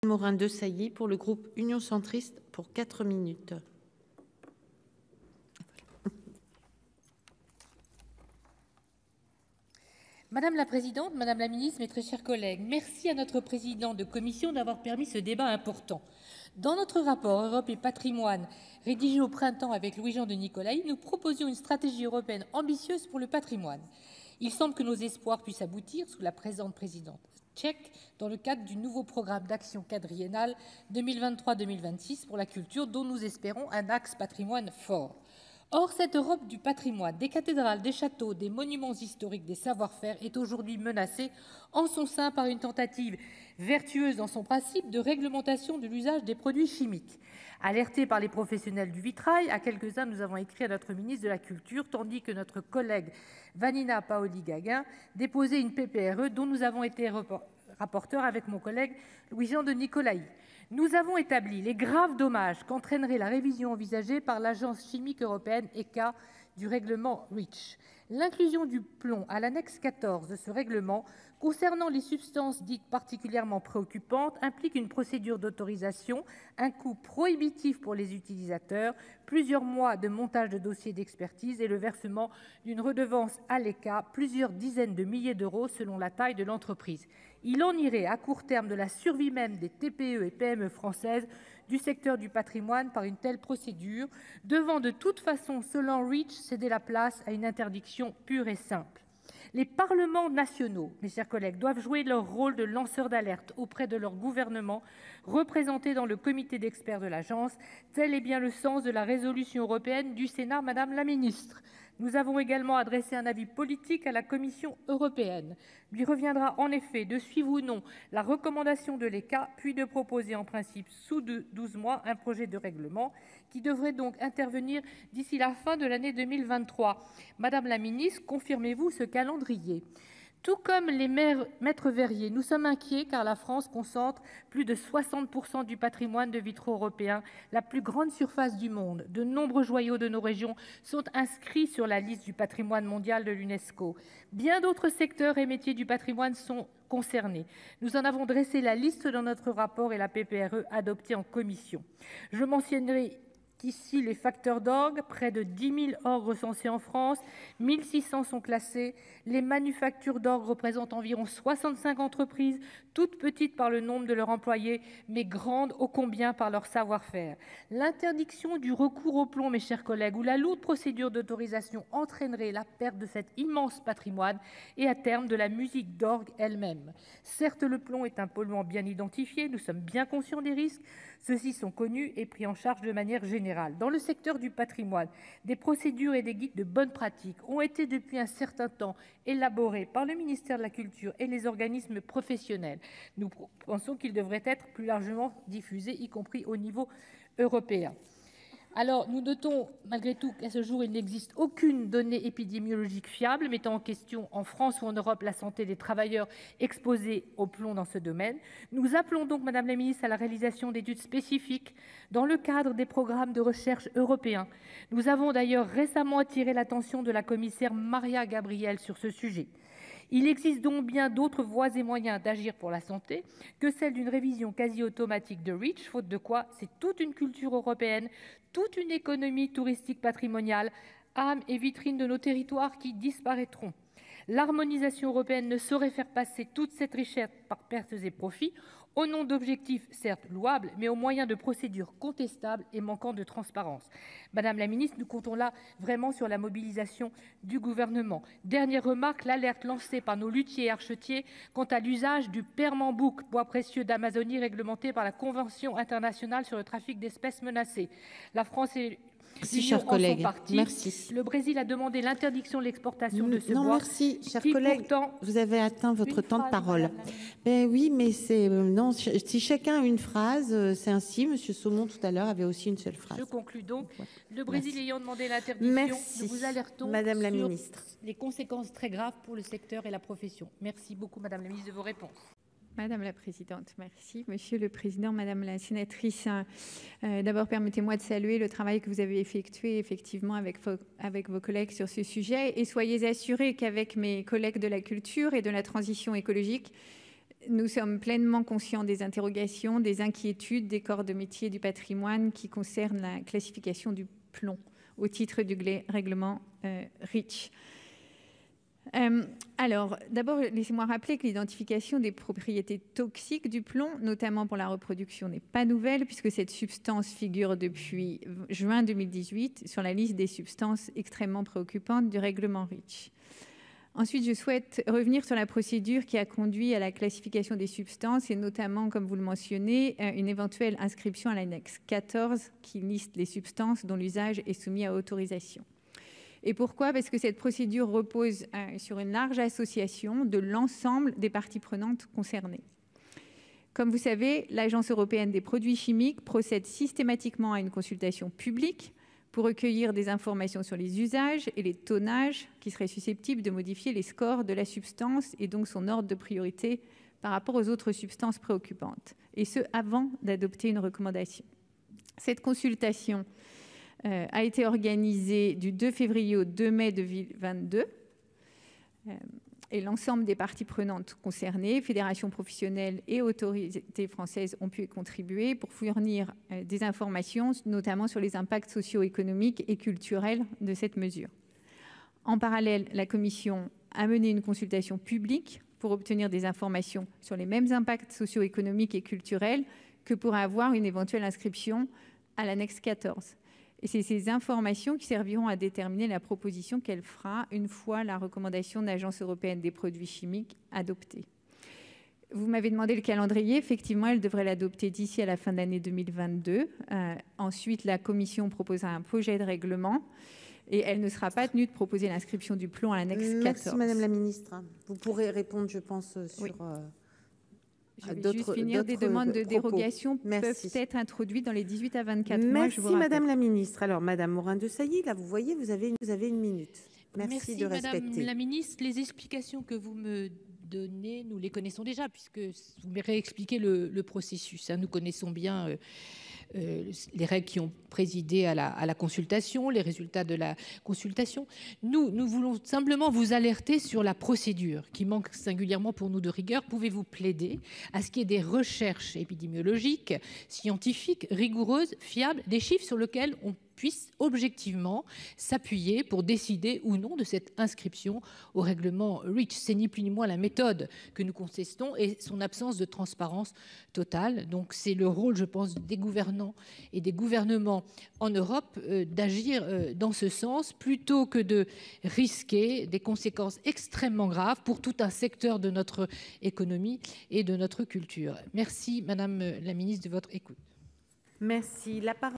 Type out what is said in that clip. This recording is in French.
Morin-Desailly pour le groupe Union centriste pour 4 minutes. Madame la présidente, madame la ministre, mes très chers collègues, merci à notre président de commission d'avoir permis ce débat important. Dans notre rapport Europe et patrimoine, rédigé au printemps avec Louis-Jean de Nicolaï, nous proposions une stratégie européenne ambitieuse pour le patrimoine. Il semble que nos espoirs puissent aboutir sous la présente présidente tchèque dans le cadre du nouveau programme d'action quadriennal 2023-2026 pour la culture, dont nous espérons un axe patrimoine fort. Or, cette Europe du patrimoine, des cathédrales, des châteaux, des monuments historiques, des savoir-faire est aujourd'hui menacée en son sein par une tentative vertueuse dans son principe de réglementation de l'usage des produits chimiques. Alertés par les professionnels du vitrail, à quelques-uns nous avons écrit à notre ministre de la Culture, tandis que notre collègue Vanina Paoli-Gagin déposait une PPRE dont nous avons été rapporteurs avec mon collègue Louis-Jean de Nicolaï. Nous avons établi les graves dommages qu'entraînerait la révision envisagée par l'Agence chimique européenne ECHA du règlement REACH. L'inclusion du plomb à l'annexe 14 de ce règlement concernant les substances dites particulièrement préoccupantes implique une procédure d'autorisation, un coût prohibitif pour les utilisateurs, plusieurs mois de montage de dossiers d'expertise et le versement d'une redevance à l'ECHA, plusieurs dizaines de milliers d'euros selon la taille de l'entreprise. Il en irait à court terme de la survie même des TPE et PME françaises du secteur du patrimoine par une telle procédure, devant de toute façon, selon REACH, céder la place à une interdiction pure et simple. Les parlements nationaux, mes chers collègues, doivent jouer leur rôle de lanceurs d'alerte auprès de leur gouvernement, représentés dans le comité d'experts de l'agence. Tel est bien le sens de la résolution européenne du Sénat, Madame la Ministre. Nous avons également adressé un avis politique à la Commission européenne. Lui reviendra en effet de suivre ou non la recommandation de l'ECHA, puis de proposer en principe sous 12 mois un projet de règlement qui devrait donc intervenir d'ici la fin de l'année 2023. Madame la ministre, confirmez-vous ce calendrier ? Tout comme les maîtres verriers, nous sommes inquiets car la France concentre plus de 60% du patrimoine de vitraux européens, la plus grande surface du monde. De nombreux joyaux de nos régions sont inscrits sur la liste du patrimoine mondial de l'UNESCO. Bien d'autres secteurs et métiers du patrimoine sont concernés. Nous en avons dressé la liste dans notre rapport et la PPRE adoptée en commission. Je mentionnerai ici les facteurs d'orgue, près de 10 000 orgues recensés en France, 1 600 sont classés. Les manufactures d'orgue représentent environ 65 entreprises, toutes petites par le nombre de leurs employés, mais grandes ô combien par leur savoir-faire. L'interdiction du recours au plomb, mes chers collègues, ou la lourde procédure d'autorisation entraînerait la perte de cet immense patrimoine et à terme de la musique d'orgue elle-même. Certes, le plomb est un polluant bien identifié, nous sommes bien conscients des risques, ceux-ci sont connus et pris en charge de manière générale. Dans le secteur du patrimoine, des procédures et des guides de bonnes pratiques ont été depuis un certain temps élaborés par le ministère de la Culture et les organismes professionnels. Nous pensons qu'ils devraient être plus largement diffusés, y compris au niveau européen. Alors, nous notons malgré tout qu'à ce jour, il n'existe aucune donnée épidémiologique fiable mettant en question en France ou en Europe la santé des travailleurs exposés au plomb dans ce domaine. Nous appelons donc, Madame la Ministre, à la réalisation d'études spécifiques dans le cadre des programmes de recherche européens. Nous avons d'ailleurs récemment attiré l'attention de la commissaire Maria Gabriel sur ce sujet. Il existe donc bien d'autres voies et moyens d'agir pour la santé que celle d'une révision quasi automatique de REACH, faute de quoi c'est toute une culture européenne, toute une économie touristique patrimoniale, âme et vitrine de nos territoires qui disparaîtront. L'harmonisation européenne ne saurait faire passer toute cette richesse par pertes et profits, au nom d'objectifs certes louables, mais au moyen de procédures contestables et manquant de transparence. Madame la ministre, nous comptons là vraiment sur la mobilisation du gouvernement. Dernière remarque, l'alerte lancée par nos luthiers et archetiers quant à l'usage du Pernambouc, bois précieux d'Amazonie réglementé par la Convention internationale sur le trafic d'espèces menacées. La France et Merci, chers collègues. Merci. Le Brésil a demandé l'interdiction de l'exportation de ce bois. Merci, chers collègues. Vous avez atteint votre temps de parole. Ben oui, mais c'est non. Si chacun a une phrase, c'est ainsi. Monsieur Saumon tout à l'heure avait aussi une seule phrase. Je conclus donc. Le Brésil ayant demandé l'interdiction, nous vous alertons Madame la sur ministre. les conséquences très graves pour le secteur et la profession. Merci beaucoup, Madame la ministre, de vos réponses. Madame la présidente, merci. Monsieur le président, madame la sénatrice, d'abord permettez-moi de saluer le travail que vous avez effectué effectivement avec vos collègues sur ce sujet et soyez assurés qu'avec mes collègues de la culture et de la transition écologique, nous sommes pleinement conscients des interrogations, des inquiétudes des corps de métier du patrimoine qui concernent la classification du plomb au titre du règlement REACH. Alors, d'abord, laissez-moi rappeler que l'identification des propriétés toxiques du plomb, notamment pour la reproduction, n'est pas nouvelle puisque cette substance figure depuis juin 2018 sur la liste des substances extrêmement préoccupantes du règlement REACH. Ensuite, je souhaite revenir sur la procédure qui a conduit à la classification des substances et notamment, comme vous le mentionnez, une éventuelle inscription à l'annexe 14 qui liste les substances dont l'usage est soumis à autorisation. Et pourquoi? Parce que cette procédure repose sur une large association de l'ensemble des parties prenantes concernées. Comme vous savez, l'Agence européenne des produits chimiques procède systématiquement à une consultation publique pour recueillir des informations sur les usages et les tonnages qui seraient susceptibles de modifier les scores de la substance et donc son ordre de priorité par rapport aux autres substances préoccupantes, et ce, avant d'adopter une recommandation. Cette consultation a été organisée du 2 février au 2 mai 2022 et l'ensemble des parties prenantes concernées, fédérations professionnelles et autorités françaises ont pu y contribuer pour fournir des informations, notamment sur les impacts socio-économiques et culturels de cette mesure. En parallèle, la Commission a mené une consultation publique pour obtenir des informations sur les mêmes impacts socio-économiques et culturels que pourrait avoir une éventuelle inscription à l'annexe 14. Et c'est ces informations qui serviront à déterminer la proposition qu'elle fera une fois la recommandation de l'Agence européenne des produits chimiques adoptée. Vous m'avez demandé le calendrier. Effectivement, elle devrait l'adopter d'ici à la fin de l'année 2022. Ensuite, la Commission proposera un projet de règlement et elle ne sera pas tenue de proposer l'inscription du plomb à l'annexe 14. Merci Madame la Ministre. Vous pourrez répondre, je pense, sur... Oui. Je vais juste finir. Des demandes de dérogation peuvent être introduites dans les 18 à 24 mois. Merci Madame la Ministre. Alors Madame Morin-Desailly, là vous voyez, vous avez une minute. Merci de respecter. Madame la Ministre, les explications que vous me donnez, nous les connaissons déjà puisque vous m'avez réexpliqué le processus. Nous connaissons bien les règles qui ont présidé à la consultation, les résultats de la consultation. Nous voulons simplement vous alerter sur la procédure qui manque singulièrement pour nous de rigueur. Pouvez-vous plaider à ce qu'il y ait des recherches épidémiologiques, scientifiques, rigoureuses, fiables, des chiffres sur lesquels on puisse objectivement s'appuyer pour décider ou non de cette inscription au règlement REACH. C'est ni plus ni moins la méthode que nous contestons et son absence de transparence totale. Donc c'est le rôle, je pense, des gouvernants et des gouvernements en Europe d'agir dans ce sens plutôt que de risquer des conséquences extrêmement graves pour tout un secteur de notre économie et de notre culture. Merci Madame la Ministre de votre écoute. Merci. La parole